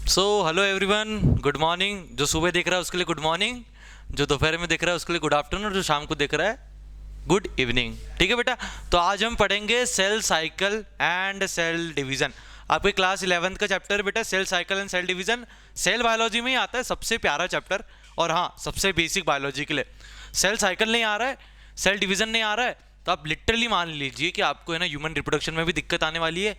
So hello everyone, good morning. जो सुबह देख रहा है उसके लिए गुड मॉर्निंग, जो दोपहर में देख रहा है उसके लिए गुड आफ्टरनून, और जो शाम को देख रहा है गुड इवनिंग। ठीक है बेटा, तो आज हम पढ़ेंगे cell cycle and cell division. आपके क्लास 11th का चैप्टर बेटा cell cycle and cell division cell biology में ही आता है, सबसे प्यारा चैप्टर और हाँ सबसे बेसिक बायोलॉजी के लिए। सेल साइकिल नहीं आ रहा है, सेल डिवीजन नहीं आ रहा है, तो आप लिटरली मान लीजिए कि आपको है ना ह्यूमन रिप्रोडक्शन में भी दिक्कत आने वाली है।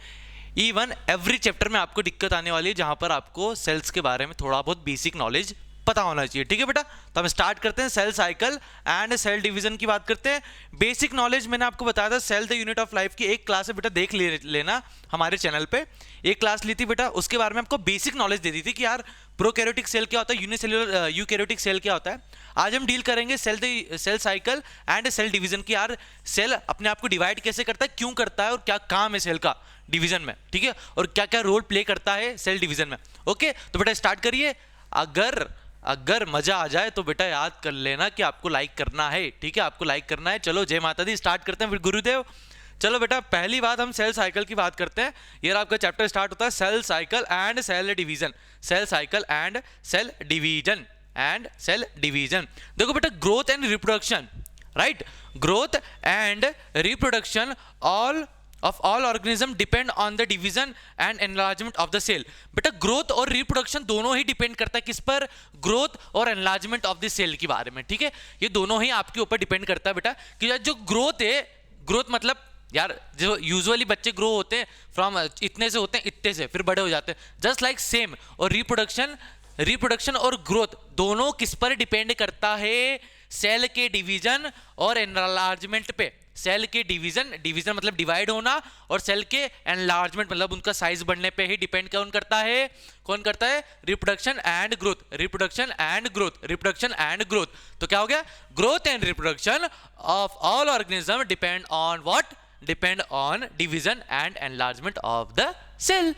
इवन एवरी चैप्टर में आपको दिक्कत आने वाली है जहां पर आपको सेल्स के बारे में थोड़ा बहुत बेसिक नॉलेज पता होना चाहिए। ठीक है बेटा, तो हम स्टार्ट करते हैं cell cycle and cell division की बात करते हैं। बेसिक नॉलेज मैंने आपको बताया था, cell the unit of life की एक क्लास है बेटा, देख लेना हमारे चैनल पे एक क्लास ली थी बेटा, उसके बारे में आपको बेसिक नॉलेज दे दी थी कि यार प्रोकैरियोटिक सेल क्या होता है, यूनिसेल्युलर यूकैरियोटिक सेल क्या होता है। आज हम डील करेंगे cell cycle and cell division की, यार सेल अपने आप को डिवाइड कैसे करता है, क्यों करता है और क्या काम है सेल का डिवीजन में। ठीक है, और क्या क्या रोल प्ले करता है सेल डिवीजन में। ओके, तो बेटा स्टार्ट करिए। अगर मजा आ जाए तो बेटा याद कर लेना कि आपको लाइक करना है। ठीक है, आपको लाइक करना है। चलो जय माता दी, स्टार्ट करते हैं फिर गुरुदेव। चलो बेटा, पहली बात हम सेल साइकिल की बात करते हैं। ये आपका चैप्टर स्टार्ट होता है cell cycle and cell division. Cell cycle and cell division देखो बेटा, growth and reproduction, right, growth and reproduction of all organism depend on the division and enlargement of the cell. बेटा growth और रिप्रोडक्शन दोनों ही depend करता है किस पर, ग्रोथ और एनलार्जमेंट ऑफ द सेल के बारे में। ठीक है, ये दोनों ही आपके ऊपर डिपेंड करता है बेटा कि जो ग्रोथ है, ग्रोथ मतलब यार जो यूजुअली बच्चे ग्रो होते हैं फ्रॉम इतने से होते हैं इतने से फिर बड़े हो जाते हैं, जस्ट लाइक सेम। और रिप्रोडक्शन और ग्रोथ दोनों किस पर डिपेंड करता है, सेल के डिवीजन और एनलार्जमेंट पे। सेल के डिवीजन मतलब डिवाइड होना, और सेल के एनलार्जमेंट मतलब उनका साइज बढ़ने पे ही डिपेंड कौन करता है, रिप्रोडक्शन एंड ग्रोथ। तो क्या हो गया, growth and reproduction of all organism depend on what, depend on division and enlargement of the cell.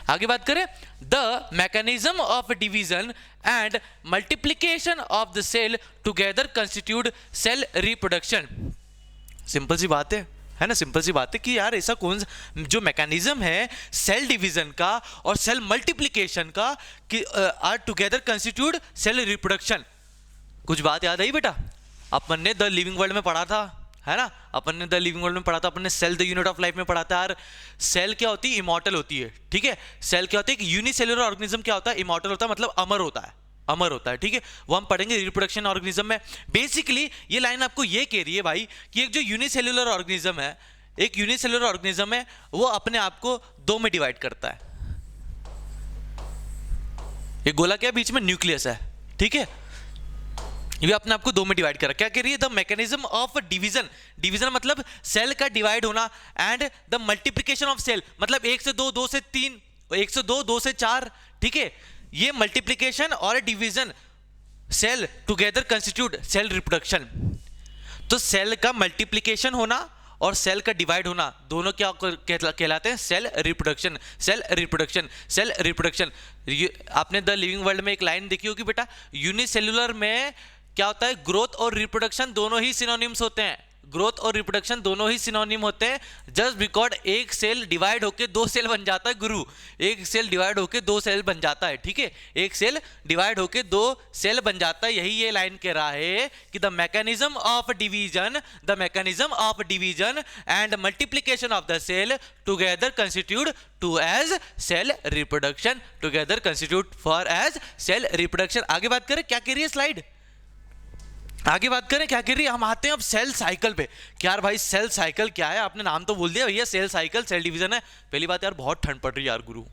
आगे बात करें, the mechanism of division and multiplication of the cell together constitute cell reproduction. Simple सी बात है ना, simple सी बात है कि यार ऐसा कौन सा जो मैकेनिज्म है सेल डिवीजन का और सेल मल्टीप्लिकेशन का कि are together constitute cell reproduction. कुछ बात याद आई बेटा, अपन ने द लिविंग वर्ल्ड में पढ़ा था, है ना, अपन ने द लिविंग वर्ल्ड में पढ़ा था, अपन ने cell the unit of life में पढ़ा था। यार सेल क्या होती है, इमॉर्टल होती है। ठीक है, सेल क्या होती है, यूनिसेल्युलर ऑर्गेनिज्म क्या होता है, इमॉर्टल होता है, मतलब अमर होता है। ठीक है, वो हम पढ़ेंगे रिप्रोडक्शन ऑर्गेनिज्म में। बेसिकली ये लाइन आपको ये कह रही है भाई कि एक जो यूनिसेल्युलर ऑर्गेनिज्म है, वो अपने आप को दो में डिवाइड करता है। ये गोला क्या बीच में न्यूक्लियस है, ठीक है, ये अपने आप को दो में डिवाइड करा। क्या कह रही है, द मैकेनिज्म ऑफ डिवीजन मतलब सेल का डिवाइड होना, and the multiplication of cell मतलब 1 से 2, 2 से 3, 1 से 2, 2 से 4। ठीक है, ये मल्टीप्लिकेशन और division cell together constitute cell reproduction. तो सेल का मल्टीप्लिकेशन होना और सेल का डिवाइड होना दोनों क्या कहलाते हैं, सेल रिप्रोडक्शन। आपने द लिविंग वर्ल्ड में एक लाइन देखी होगी बेटा, यूनिसेल्युलर में क्या होता है, ग्रोथ और रिप्रोडक्शन दोनों ही सिनोनिम्स होते हैं, जस्ट बिकॉज एक सेल डिवाइड होके दो सेल बन जाता है गुरु, एक सेल डिवाइड होके दो सेल बन जाता है। ठीक है, एक सेल डिवाइड होके दो सेल बन जाता है, यही ये लाइन कह रहा है कि the mechanism of division and multiplication of the cell together constitute to as cell reproduction. आगे बात करें, क्या कह रही है स्लाइड, आगे बात करें क्या कह रही है। हम आते हैं अब सेल साइकिल पे कि यार भाई सेल साइकिल क्या है, आपने नाम तो बोल दिया भैया, सेल साइकिल सेल डिवीजन है। पहली बात यार बहुत ठंड पड़ रही है यार गुरु,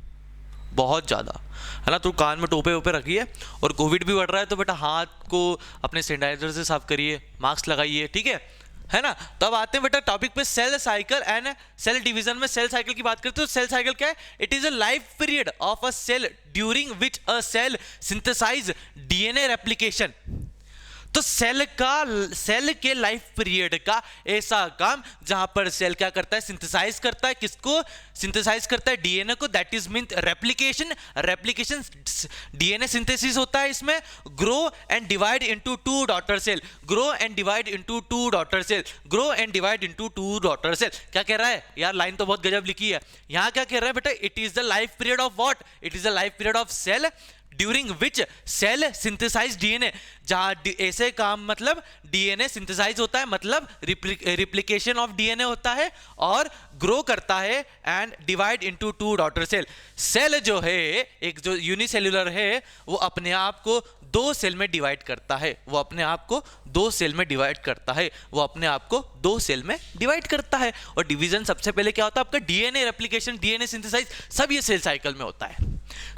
बहुत ज़्यादा, है ना, तो कान में टोपे वोपे रखिए, और कोविड भी बढ़ रहा है तो बेटा हाथ को अपने सैनिटाइजर से साफ करिए, मास्क लगाइए। ठीक है ना। तो अब आते हैं बेटा टॉपिक पे, cell cycle and cell division में सेल साइकिल की बात करते हैं तो सेल साइकिल क्या है, it is a life period of a cell during which a cell synthesize DNA replication. तो सेल के लाइफ पीरियड का ऐसा काम जहां पर सेल क्या करता है, सिंथेसाइज करता है, किसको सिंथेसाइज करता है, डीएनए को, that is mean replication DNA synthesis होता है इसमें, grow and divide into two daughter cell, grow and divide into two daughter cell, grow and divide into two daughter cell. क्या कह रहा है यार, लाइन तो बहुत गजब लिखी है। यहां क्या कह रहा है बेटा, it is the life period of what, it is the life period of cell during which cell synthesize DNA, जहां ऐसे काम मतलब डीएनए सिंथेसाइज होता है, मतलब रिप्लिकेशन ऑफ डीएनए होता है और ग्रो करता है and divide into two daughter cell. Cell जो है एक जो यूनिसेल्युलर है वो अपने आप को दो सेल में डिवाइड करता है, वो अपने आप को दो सेल में डिवाइड करता है, वो अपने आप को दो सेल में डिवाइड करता है। और डिवीजन सबसे पहले क्या होता है आपका, डीएनए रेप्लिकेशन, डीएनए सिंथेसाइज, सब ये सेल साइकिल में होता है,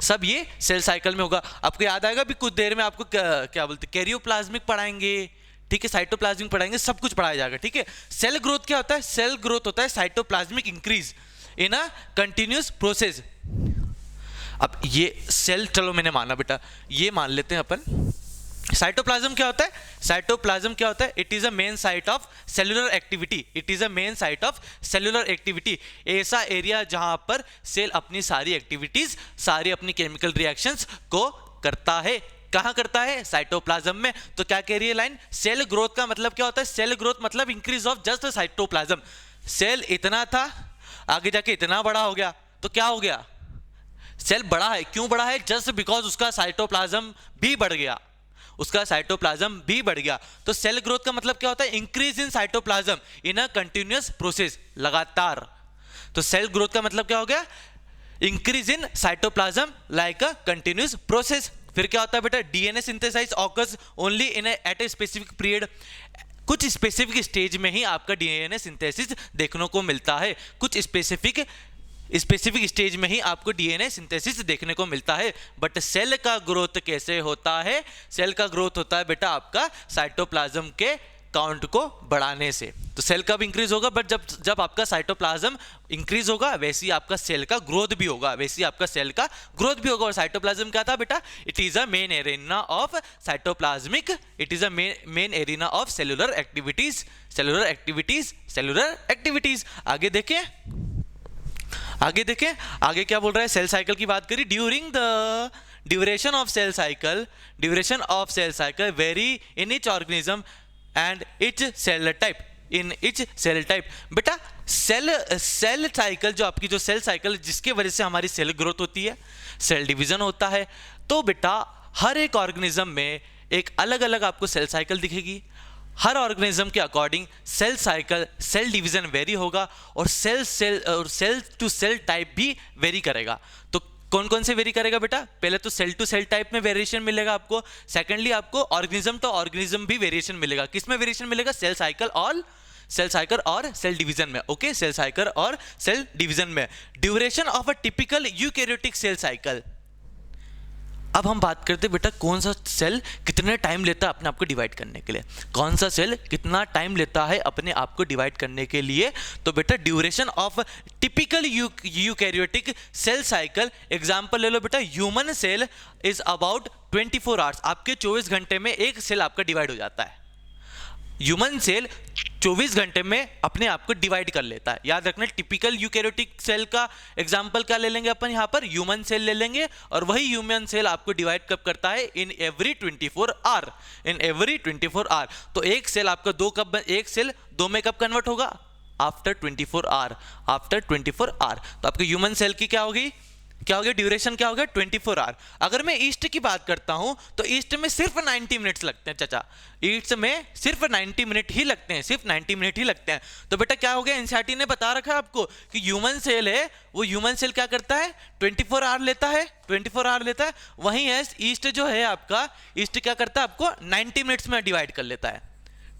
सब ये सेल साइकिल में होगा। आपको याद आएगा भी कुछ देर में आपको क्या बोलते हैं, कैरियोप्लाज्मिक पढ़ाएंगे, ठीक है, साइटोप्लाज्मिक पढ़ाएंगे, सब कुछ पढ़ाया जाएगा, ठीक है। सेल ग्रोथ क्या होता है, सेल ग्रोथ होता है cytoplasmic increase in a continuous process. अब ये सेल, चलो मैंने माना बेटा, ये मान लेते हैं अपन। साइटोप्लाज्म क्या होता है, साइटोप्लाज्म क्या होता है, it is a main site of cellular activity, it is a main site of cellular activity, ऐसा एरिया जहां पर सेल अपनी सारी एक्टिविटीज, सारी अपनी केमिकल रिएक्शंस को करता है। कहां करता है, साइटोप्लाज्म में। तो क्या कह रही है लाइन, सेल ग्रोथ का मतलब क्या होता है, सेल ग्रोथ मतलब increase of just cytoplasm. Cell इतना था, आगे जाके इतना बड़ा हो गया, तो क्या हो गया, सेल बड़ा है, क्यों बड़ा है, जस्ट बिकॉज उसका साइटोप्लाज्म भी बढ़ गया, उसका साइटोप्लाज्म भी बढ़ गया। तो सेल ग्रोथ का मतलब क्या होता है, increase in cytoplasm in a continuous process, लगातार। तो सेल ग्रोथ का मतलब क्या हो गया, increase in cytoplasm like a continuous process. फिर क्या होता है बेटा, DNA synthesize occurs only in at a specific period, कुछ स्पेसिफिक स्टेज में ही आपका डीएनए सिंथेसिस देखने को मिलता है, कुछ स्पेसिफिक स्टेज में ही आपको डीएनए सिंथेसिस देखने को मिलता है। बट सेल का ग्रोथ कैसे होता है, सेल का ग्रोथ होता है बेटा आपका साइटोप्लाज्म के काउंट को बढ़ाने से। तो सेल कब इंक्रीज होगा, बट जब आपका साइटोप्लाज्म इंक्रीज होगा, वैसे ही आपका सेल का ग्रोथ भी होगा, वैसे ही आपका सेल का ग्रोथ भी होगा। और साइटोप्लाज्म क्या था बेटा, it is a main arena of cytoplasmic, it is a main arena of cellular activities, cellular activities, cellular activities. आगे देखें, आगे देखें, आगे क्या बोल रहा है, सेल साइकिल की बात करी। During the duration of cell cycle, duration of cell cycle vary in each organism and each cell type, in each cell type. बेटा सेल साइकिल, जो आपकी जो सेल साइकिल जिसके वजह से हमारी सेल ग्रोथ होती है, सेल डिवीजन होता है, तो बेटा हर एक ऑर्गेनिज्म में एक अलग अलग आपको सेल साइकिल दिखेगी। हर ऑर्गेनिज्म के according cell cycle, cell division vary होगा और सेल टू सेल टाइप भी वेरी करेगा। तो कौन कौन से वेरी करेगा बेटा, पहले तो सेल टू सेल टाइप में वेरिएशन मिलेगा आपको, सेकेंडली आपको ऑर्गेनिज्म तो ऑर्गेनिज्म भी वेरिएशन मिलेगा। किस में वेरिएशन मिलेगा, सेल साइकिल और सेल डिवीजन में। ओके, सेल साइकिल और सेल डिवीजन में। Duration of a typical eukaryotic cell cycle. अब हम बात करते हैं बेटा कौन सा सेल कितने टाइम लेता है अपने आप को डिवाइड करने के लिए, कौन सा सेल कितना टाइम लेता है अपने आप को डिवाइड करने के लिए। तो बेटा duration of typical eukaryotic cell cycle, example ले लो बेटा, human cell is about 24 hours, आपके 24 घंटे में एक सेल आपका डिवाइड हो जाता है। ह्यूमन सेल 24 घंटे में अपने आप को डिवाइड कर लेता है। याद रखना, टिपिकल यूकैरियोटिक सेल का एग्जांपल क्या ले लेंगे अपन यहाँ पर, ह्यूमन सेल ले लेंगे, और वही ह्यूमन सेल आपको डिवाइड कब करता है, in every 24 hour, in every 24 hour. तो एक सेल आपका एक सेल दो में कब कन्वर्ट होगा, आफ्टर 24 आवर, आफ्टर 24 आवर। तो आपके ह्यूमन सेल की क्या होगी, क्या हो गया, ड्यूरेशन क्या हो गया, 24 आवर। अगर मैं ईस्ट की बात करता हूं तो ईस्ट में सिर्फ 90 मिनट्स लगते हैं चाचा, ईस्ट में सिर्फ 90 मिनट ही लगते हैं, सिर्फ 90 मिनट ही लगते हैं। तो बेटा क्या हो गया, एनसीईआरटी ने बता रखा है आपको कि ह्यूमन सेल है, वो ह्यूमन सेल क्या करता है, 24 आवर लेता है, 24 आवर लेता है। वहीं है ईस्ट जो है आपका, ईस्ट क्या करता है, आपको 90 मिनट्स में डिवाइड कर लेता है,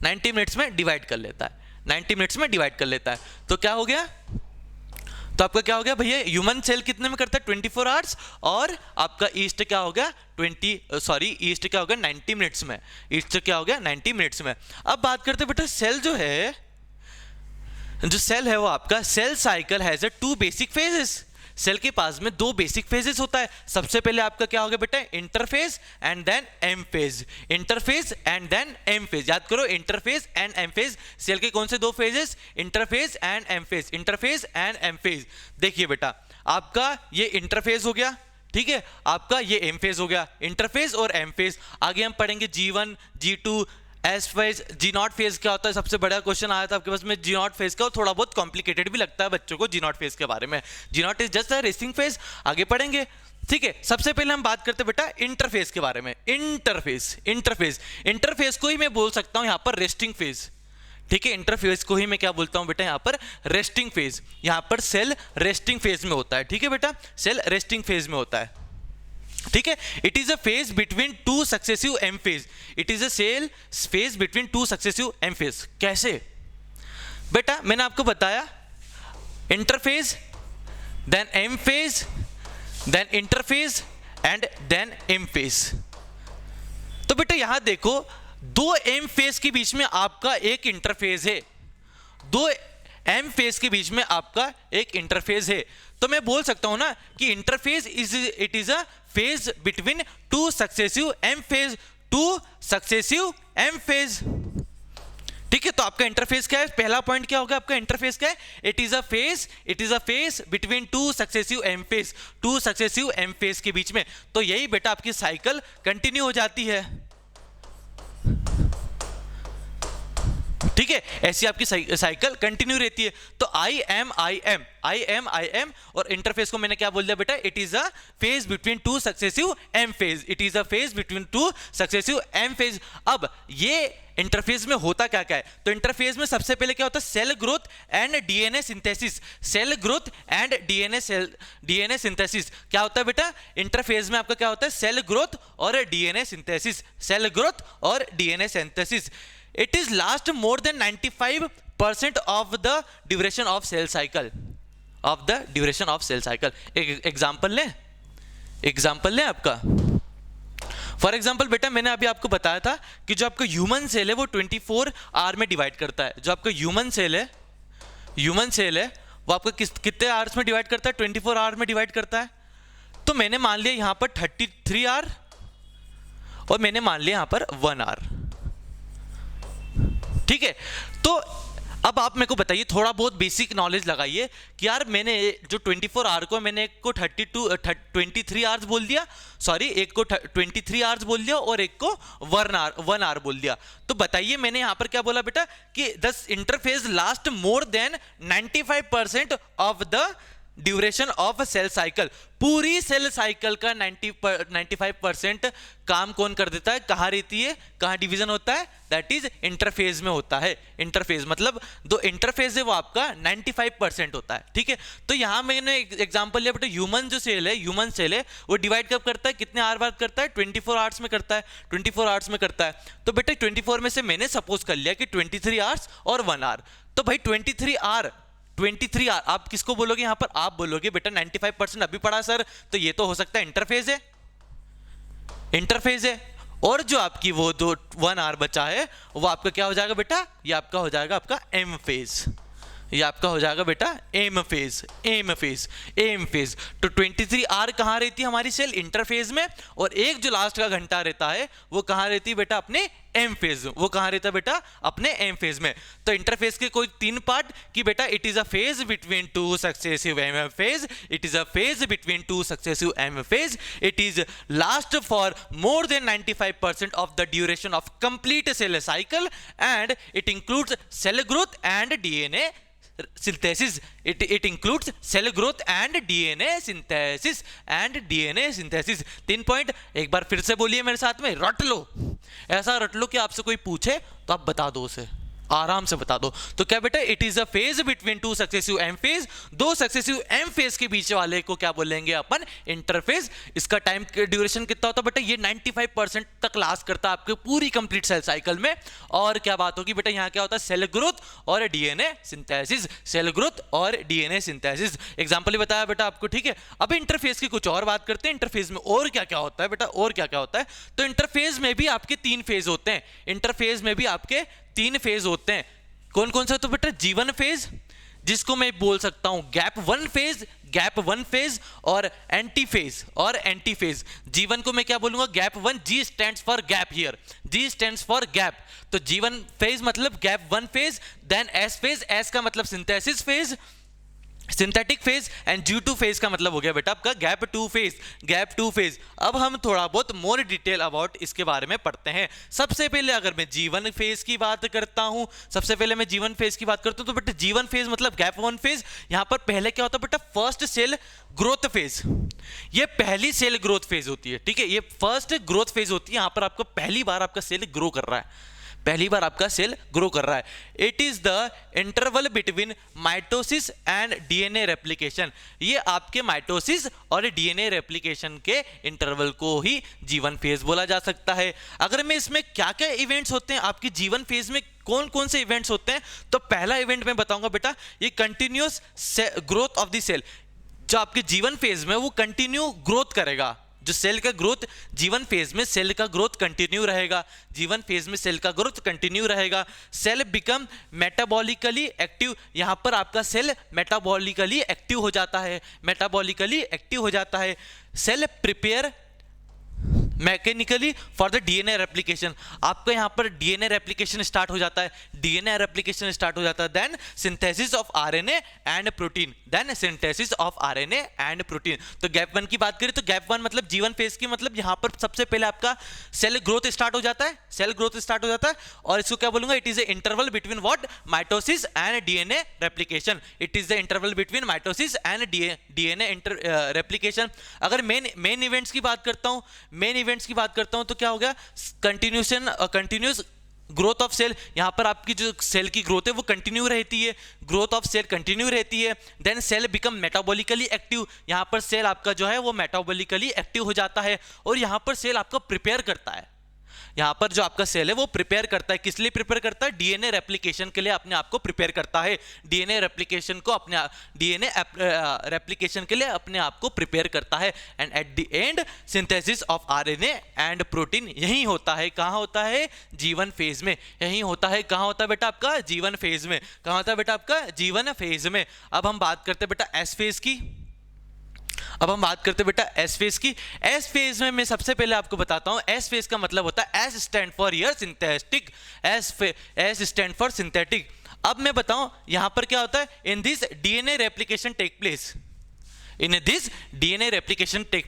90 मिनट्स में डिवाइड कर लेता है, 90 मिनट्स में डिवाइड कर लेता है। तो क्या हो गया, तो आपका क्या हो गया भैया, ह्यूमन सेल कितने में करता है, 24 आवर्स, और आपका ईस्ट क्या हो गया, ईस्ट क्या हो गया 90 मिनट्स में, ईस्ट क्या हो गया 90 मिनट्स में। अब बात करते हैं बेटा सेल जो है वो आपका cell cycle has 2 basic phases, cell के पास में दो बेसिक फेजेस होता है। सबसे पहले आपका क्या होगा बेटा, interphase and then M phase, interphase and then M phase. याद करो, interphase and M phase, cell के कौन से दो phases, interphase and M phase, interphase and M phase. देखिए बेटा, आपका ये इंटरफेज हो गया, ठीक है, आपका ये एम फेज हो गया, इंटरफेज और एम फेज। आगे हम पढ़ेंगे G1, G2, S phase, G naught phase क्या होता है, सबसे बड़ा क्वेश्चन आया था आपके पास में जी नॉट फेज का, और थोड़ा बहुत कॉम्प्लिकेटेड भी लगता है बच्चों को जी नॉट फेज के बारे में। G naught is just a resting phase, आगे पढ़ेंगे, ठीक है। सबसे पहले हम बात करते हैं बेटा इंटरफेज के बारे में। इंटरफेज, इंटरफेज, इंटरफेज को ही मैं बोल सकता हूं यहां पर रेस्टिंग फेज, ठीक है। इंटरफेज को ही मैं क्या बोलता हूं बेटा, यहां पर रेस्टिंग फेज, यहां पर सेल रेस्टिंग फेज में होता है, ठीक है बेटा, सेल रेस्टिंग फेज में होता है, ठीक है। It is a phase between two successive M phase, it is a cell phase between two successive M phase. कैसे बेटा, मैंने आपको बताया interphase, then M phase, then interphase and then M phase. तो बेटा यहां देखो, दो एम फेज के बीच में आपका एक इंटरफेज है, दो एम फेज के बीच में आपका एक इंटरफेज है। तो मैं बोल सकता हूं ना कि interphase it is a phase between two successive M phase, two successive M phase, ठीक है। तो आपका इंटरफेज क्या है, पहला पॉइंट क्या होगा आपका, इंटरफेज क्या है, it is a phase between two successive M phase, two successive M phase के बीच में। तो यही बेटा आपकी साइकिल कंटिन्यू हो जाती है, ठीक है, ऐसी आपकी साइकिल कंटिन्यू रहती है। तो आई एम और इंटरफेस को मैंने क्या बोल दिया बेटा, it is a phase between two successive M phase, it is a phase between two successive M phase. अब ये इंटरफेज में होता क्या क्या है, तो इंटरफेज में सबसे पहले क्या होता है, cell growth and DNA synthesis, cell growth and DNA synthesis. क्या होता है बेटा, इंटरफेज में आपका क्या होता है, सेल ग्रोथ और डीएनए सिंथेसिस, सेल ग्रोथ और DNA synthesis. It is last more than 95% of the duration of cell cycle, of the duration of cell cycle। एक एग्जाम्पल लें आपका, फॉर एग्जाम्पल बेटा मैंने अभी आपको बताया था कि जो आपका ह्यूमन सेल है वो 24 आवर में डिवाइड करता है। जो आपका ह्यूमन सेल है वो आपका कितने आवर्स में डिवाइड करता है, 24 आवर में डिवाइड करता है। तो मैंने मान लिया यहां पर 33 आवर और मैंने मान लिया यहां पर 1 आवर, ठीक है। तो अब आप मेरे को बताइए, थोड़ा बहुत बेसिक नॉलेज लगाइए कि यार मैंने जो 24 आवर को, मैंने एक को 23 आवर्स बोल दिया, सॉरी एक को 23 आवर्स बोल दिया और एक को 1 आवर बोल दिया। तो बताइए मैंने यहां पर क्या बोला बेटा कि the interphase last more than 95% of the duration of cell cycle. पूरी सेल साइकिल का 95% काम कौन कर देता है, कहां रहती है, कहां डिवीजन होता है, दैट इज इंटरफेज में होता है। इंटरफेज मतलब दो इंटरफेज है वो आपका 95% होता है, ठीक है। तो यहां मैंने एग्जांपल लिया बेटा, ह्यूमन सेल है वो डिवाइड कब करता है, कितने आवर बाद करता है, 24 आवर्स में करता है, 24 आवर्स में करता है। तो बेटा 24 में से मैंने सपोज कर लिया कि 23 आवर्स और 1 आवर। तो भाई 23 आवर आप किसको बोलोगे यहां पर, आप बोलोगे बेटा 95% अभी पढ़ा सर, तो ये तो हो सकता है इंटरफेज है। और जो आपकी वो 1 आवर बचा है वो आपका क्या हो जाएगा बेटा, ये आपका हो जाएगा आपका एम फेज, ये आपका हो जाएगा बेटा एम फेज। तो 23 आवर कहां रहती है हमारी सेल, इंटरफेज में, और एक जो लास्ट का घंटा रहता है वो कहां रहती है बेटा, अपने एम फेज, वो कहां रहता है बेटा, अपने एम फेज में। तो इंटरफेज के कोई 3 पार्ट कि बेटा it is a phase between two successive M phase, it is a phase between two successive M phase, it is last for more than 95% of the duration of complete cell cycle, and it includes cell growth and DNA synthesis, it includes cell growth and DNA synthesis 3 point. एक बार फिर से बोलिए मेरे साथ में, रट लो, ऐसा रट लो कि आपसे कोई पूछे तो आप बता दो उसे, आराम से बता दो। तो क्या बेटा, it is a phase between two successive M phase, दो सक्सेसिव एम फेज के बीच वाले को क्या बोलेंगे अपन, इंटरफेज। इसका टाइम ड्यूरेशन कितना होता है बेटा, ये 95% तक लास्ट करता है आपके पूरी कंप्लीट सेल साइकिल में। और क्या बात होगी बेटा, यहाँ क्या होता है, सेल ग्रोथ और डीएनए सिंथेसिस, सेल ग्रोथ और डीएनए सिंथेसिस। एग्जांपल बताया बेटा आपको, ठीक है। अब इंटरफेज की कुछ और बात करते हैं, इंटरफेज में और क्या क्या होता है बेटा, और क्या क्या होता है। तो इंटरफेज में भी आपके 3 फेज होते हैं, इंटरफेज में भी आपके 3 फेज होते हैं। कौन कौन सा, तो बेटा G1 फेज, जिसको मैं बोल सकता हूं गैप 1 फेज, गैप 1 फेज और एंटी फेज G1 को मैं क्या बोलूंगा, gap 1, G stands for gap here, G stands for gap. तो G1 फेज मतलब gap 1 phase, then S phase, S का मतलब synthesis phase, synthetic phase, and G2 phase का मतलब हो गया बेटा आपका गैप 2 फेज। अब हम थोड़ा बहुत मोर डिटेल अबाउट इसके बारे में पढ़ते हैं। सबसे पहले अगर मैं G1 फेज की बात करता हूं, तो बेटा G1 फेज मतलब गैप 1 फेज। यहां पर पहले क्या होता है बेटा, फर्स्ट सेल ग्रोथ फेज, ये पहली सेल ग्रोथ फेज होती है, ठीक है, ये फर्स्ट ग्रोथ फेज होती है। यहां पर आपको पहली बार आपका सेल ग्रो कर रहा है, it is the interval between mitosis and DNA replication. ये आपके माइटोसिस और डीएनए रेप्लिकेशन के इंटरवल को ही G1 फेज बोला जा सकता है। अगर मैं इसमें क्या क्या इवेंट्स होते हैं आपके G1 फेज में, कौन कौन से इवेंट्स होते हैं, तो पहला इवेंट मैं बताऊंगा बेटा, ये continuous growth of the cell. जो आपके G1 फेज में वो कंटिन्यू ग्रोथ करेगा, जो सेल का ग्रोथ G1 फेज में सेल का ग्रोथ कंटिन्यू रहेगा, सेल बिकम मेटाबॉलिकली एक्टिव। यहां पर आपका सेल मेटाबॉलिकली एक्टिव हो जाता है, cell prepare mechanically for the DNA replication. आपका यहां पर डीएनए रेप्लिकेशन स्टार्ट हो जाता है, then synthesis of RNA and protein, तो गैप 1 की बात करें तो गैप 1 मतलब G1 फेज की, मतलब यहां पर सबसे पहले आपका सेल ग्रोथ स्टार्ट हो जाता है, और इसको क्या बोलूंगा, it is the interval between what, mitosis and DNA replication, replication. अगर मेन इवेंट्स की बात करता हूं तो क्या हो गया, कंटिन्यूस ग्रोथ ऑफ सेल। यहां पर आपकी जो सेल की ग्रोथ है वो कंटिन्यू रहती है, then cell become metabolically active. यहां पर सेल आपका जो है वो मेटाबॉलिकली एक्टिव हो जाता है, और यहां पर सेल आपको प्रिपेयर करता है, यहां पर जो आपका सेल है वो प्रिपेयर करता है, किस लिए प्रिपेयर करता है, डीएनए रेप्लिकेशन के लिए अपने आप को प्रिपेयर करता है, डीएनए रेप्लिकेशन के लिए अपने आप को प्रिपेयर करता है। And at the end synthesis of RNA and protein यही होता है, कहां होता है, G1 फेज में, कहां होता है बेटा आपका G1 फेज में, अब हम बात करते हैं बेटा एस फेज की। एस फेज में मैं सबसे पहले आपको बताता हूं, एस फेज का मतलब होता है एस स्टैंड फॉर सिंथेटिक। अब मैं बताऊं यहां पर क्या होता है, in this DNA replication take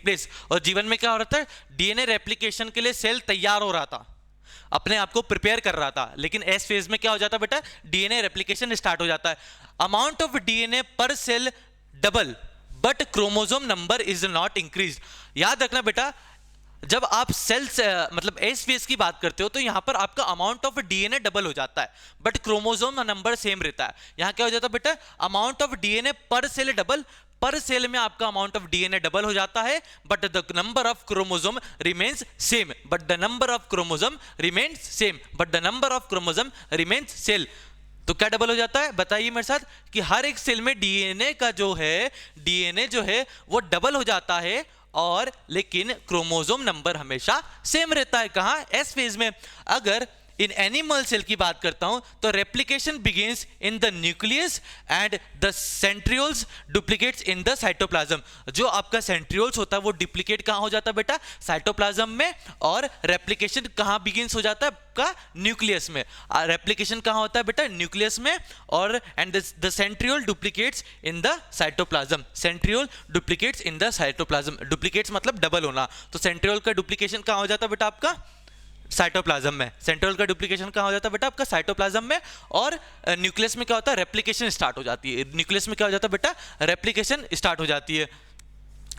place, और जीवन में क्या हो रहा था, डीएनए रेप्लिकेशन के लिए सेल तैयार हो रहा था, अपने आप को प्रिपेयर कर रहा था, लेकिन एस फेज में क्या हो जाता है बेटा, डीएनए रेप्लिकेशन स्टार्ट हो जाता है। Amount of DNA per cell double, but chromosome number is not increase. याद रखना बेटा, जब आप सेल्स मतलब एस फेज की बात करते हो तो यहां पर आपका अमाउंट ऑफ डीएनए डबल हो जाता है, बट क्रोमोसोम नंबर सेम रहता है। यहां क्या हो जाता है बेटा, amount of DNA per cell double, पर सेल में आपका अमाउंट ऑफ डीएनए डबल हो जाता है, but the number of chromosome remains same, तो क्या डबल हो जाता है, बताइए मेरे साथ, कि हर एक सेल में डीएनए जो है वो डबल हो जाता है, और लेकिन क्रोमोसोम नंबर हमेशा सेम रहता है, कहां, एस फेज में। अगर इन एनिमल सेल की बात करता हूं तो replication begins in the nucleus and the centrioles duplicates in the cytoplasm. जो आपका सेंट्रियोल्स होता है वो डुप्लीकेट कहां हो जाता है बेटा, साइटोप्लाज्म में, और रेप्लिकेशन कहां बिगिंस हो जाता है आपका, न्यूक्लियस में। रेप्लिकेशन कहां होता है बेटा, न्यूक्लियस में, और and the centriole duplicates in the cytoplasm, duplicates मतलब डबल होना, तो सेंट्रियोल का डुप्लीकेशन कहां हो जाता है बेटा आपका, साइटोप्लाज्म में। सेंट्रियोल का डुप्लीकेशन कहां हो जाता है बेटा आपका, साइटोप्लाज्म में, और न्यूक्लियस में क्या होता है, रेप्लिकेशन स्टार्ट हो जाती है, न्यूक्लियस में क्या हो जाता है बेटा, रेप्लिकेशन स्टार्ट हो जाती है।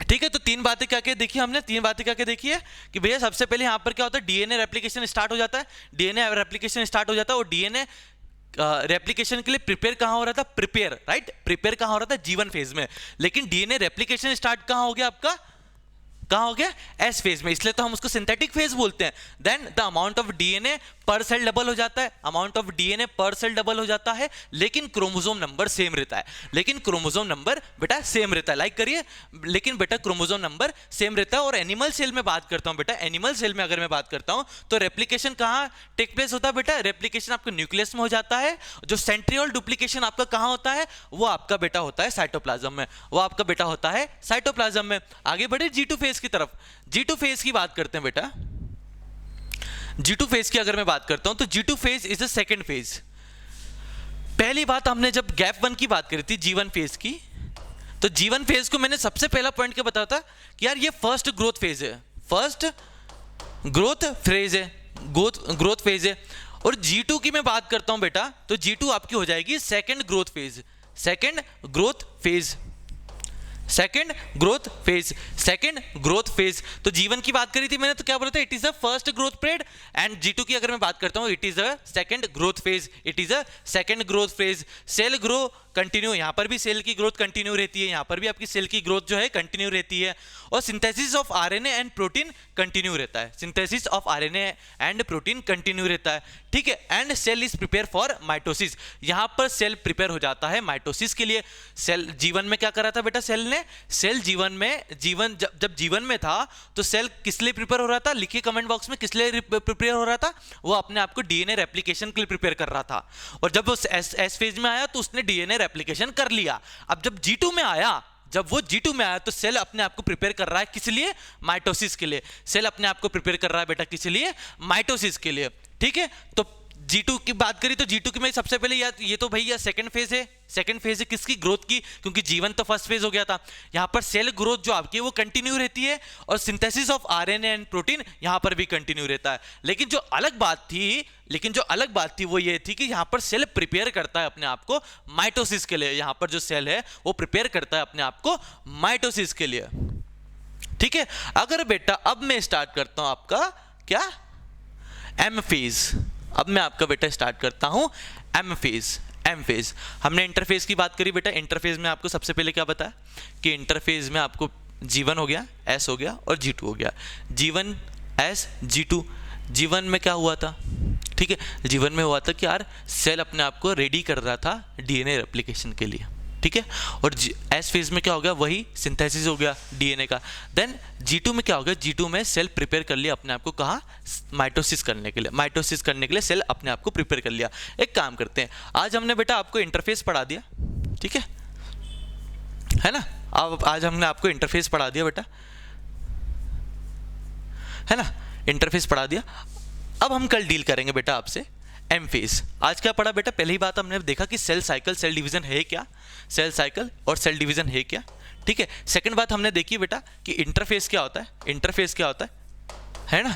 ठीक है, तो तीन बातें क्या क्या देखी हमने, कि भैया सबसे पहले यहां पर क्या होता है, डीएनए रेप्लिकेशन स्टार्ट हो जाता है, और डीएनए रेप्लिकेशन के लिए प्रिपेयर कहां हो रहा था, प्रिपेयर कहां हो रहा था, G1 फेज में, लेकिन डीएनए रेप्लिकेशन स्टार्ट कहां हो गया आपका, कहाँ हो गया, एस फेज में, इसलिए तो हम उसको सिंथेटिक फेज बोलते हैं। Then the amount of DNA per cell double हो जाता है, amount of DNA per cell double हो जाता है, लेकिन क्रोमोसोम नंबर सेम रहता है, लेकिन क्रोमोसोम नंबर बेटा सेम रहता है, लाइक करिए, लेकिन बेटा क्रोमोसोम नंबर सेम रहता है। और एनिमल सेल में बात करता हूं बेटा, एनिमल सेल में अगर मैं बात करता हूं तो रेप्लिकेशन कहाँ टेक प्लेस होता है बेटा, रेप्लिकेशन आपके न्यूक्लियस में हो जाता है। जो सेंट्रियोल डुप्लीकेशन आपका कहाँ होता है, वो आपका बेटा होता है साइटोप्लाज्म में, वो आपका बेटा होता है साइटोप्लाज्म में। आगे बढ़े G2 फेज की तरफ, G2 फेज की बात करते हैं बेटा। G2 फेज की अगर मैं बात करता हूं तो G2 phase is the second phase. पहली बात हमने जब गैप 1 की बात करी थी G1 फेज की, तो G1 फेज को मैंने सबसे पहला पॉइंट क्या बताया था कि यार ये फर्स्ट ग्रोथ फेज है, फर्स्ट ग्रोथ फेज है, ग्रोथ फेज है। और G2 की मैं बात करता हूं बेटा, तो G2 आपकी हो जाएगी second growth phase, second growth phase, second growth phase, second growth phase. तो G1 की बात करी थी मैंने, तो क्या बोला था, it is a first growth period. And G2 की अगर मैं बात करता हूं, it is a second growth phase, it is a second growth phase. Cell grow continue, यहां पर भी सेल की ग्रोथ कंटिन्यू रहती है, यहां पर भी आपकी सेल की ग्रोथ जो है कंटिन्यू रहती है। और synthesis of RNA and protein continue रहता है, synthesis of RNA and protein continue रहता है, ठीक है। And cell is prepare for mitosis, यहां पर सेल प्रिपेयर हो जाता है माइटोसिस के लिए। सेल G1 में क्या करा था बेटा, सेल ने, सेल G1 में, जब G1 में था तो सेल किस लिए प्रिपेयर हो रहा था, लिखिए कमेंट बॉक्स में, किस लिए प्रिपेयर हो रहा था, वो अपने आप को डीएनए रेप्लिकेशन के लिए प्रिपेयर कर रहा था। और जब वो एस फेज में आया तो उसने डीएनए रेप्लिकेशन कर लिया। अब जब G2 में आया, जब वो G2 में आया तो सेल अपने आप को प्रिपेयर कर रहा है किस लिए, माइटोसिस के लिए। सेल अपने आप को प्रिपेयर कर रहा है बेटा किस लिए, माइटोसिस के लिए, ठीक है। तो G2 की बात करी तो G2 की मैं सबसे पहले यार ये तो भैया सेकंड फेज है, सेकंड फेज है किसकी, ग्रोथ की, क्योंकि G1 तो फर्स्ट फेज हो गया था। यहां पर सेल ग्रोथ जो आपकी है वो कंटिन्यू रहती है, और synthesis of RNA and protein यहां पर भी कंटिन्यू रहता है। लेकिन जो अलग बात थी वो ये थी कि यहां पर सेल प्रिपेयर करता है अपने आप को माइटोसिस के लिए, यहां पर जो सेल है वो प्रिपेयर करता है अपने आप को माइटोसिस के लिए, ठीक है। अगर बेटा अब मैं स्टार्ट करता हूं आपका क्या, एम फेज, अब मैं आपका बेटा स्टार्ट करता हूं एम फेज। एम फेज, हमने इंटरफेज की बात करी बेटा, इंटरफेज में आपको सबसे पहले क्या बताया कि इंटरफेज में आपको G1 हो गया, S हो गया और G2 हो गया। G1 S G2, G1 में क्या हुआ था, ठीक है, G1 में हुआ था कि यार सेल अपने आप को रेडी कर रहा था डीएनए रेप्लिकेशन के लिए, ठीक है। और एस फेज में क्या हो गया, वही सिंथेसिस हो गया डीएनए का। देन G2 में क्या हो गया, G2 में सेल प्रिपेयर कर लिया अपने आप को, कहाँ, माइटोसिस करने के लिए, माइटोसिस करने के लिए सेल अपने आप को प्रिपेयर कर लिया। एक काम करते हैं, आज हमने बेटा आपको इंटरफेस पढ़ा दिया, ठीक है ना, अब आज हमने आपको इंटरफेस पढ़ा दिया बेटा, है ना, इंटरफेस पढ़ा दिया। अब हम कल डील करेंगे बेटा आपसे एम फेज। आज क्या पढ़ा बेटा, पहली बात हमने देखा कि सेल साइकिल, सेल डिवीजन है क्या, सेल साइकिल और सेल डिवीजन है क्या, ठीक है। सेकंड बात हमने देखी बेटा कि इंटरफेस क्या होता है, इंटरफेस क्या होता है ना,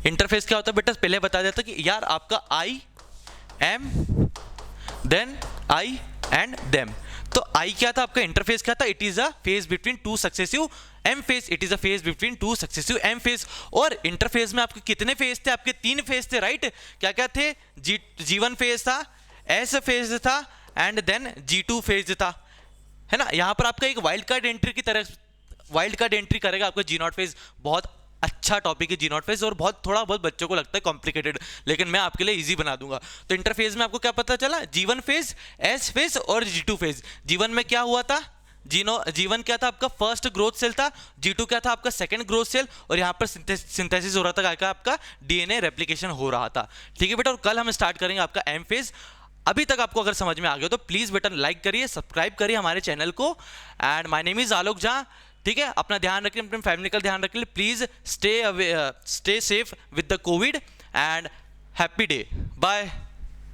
इंटरफेस क्या होता है बेटा, पहले बता देता कि यार आपका I M then I and them. तो आई क्या था आपका, इंटरफेस क्या था, it is a phase between two successive M phase, it is a phase between two successive M phase. और इंटरफेज में आपके कितने फेज थे, आपके 3 फेज थे, राइट। क्या क्या थे, G1 फेज था, S फेज था एंड देन G2 फेज था, है ना। यहां पर आपका एक वाइल्ड कार्ड एंट्री की तरह, वाइल्ड कार्ड एंट्री करेगा आपका G0 फेज। बहुत अच्छा टॉपिक है G0 फेज, और थोड़ा बहुत बच्चों को लगता है कॉम्प्लिकेटेड, लेकिन मैं आपके लिए इजी बना दूंगा। तो इंटरफेज में आपको क्या पता चला, G1 फेज, S फेज और G2 फेज। G1 में क्या हुआ था, G1 क्या था आपका फर्स्ट ग्रोथ सेल था, G2 क्या था आपका सेकंड ग्रोथ सेल, और यहाँ पर सिंथेसिस हो रहा था, क्या आपका डीएनए रेप्लिकेशन हो रहा था, ठीक है बेटा। और कल हम स्टार्ट करेंगे आपका एम फेज। अभी तक आपको अगर समझ में आ गया तो प्लीज बेटा लाइक करिए, सब्सक्राइब करिए हमारे चैनल को। एंड माय नेम इज आलोक झा, ठीक है। अपना ध्यान रखिए, अपने फैमिली का ध्यान रखिए, please stay safe with the covid and happy day, bye.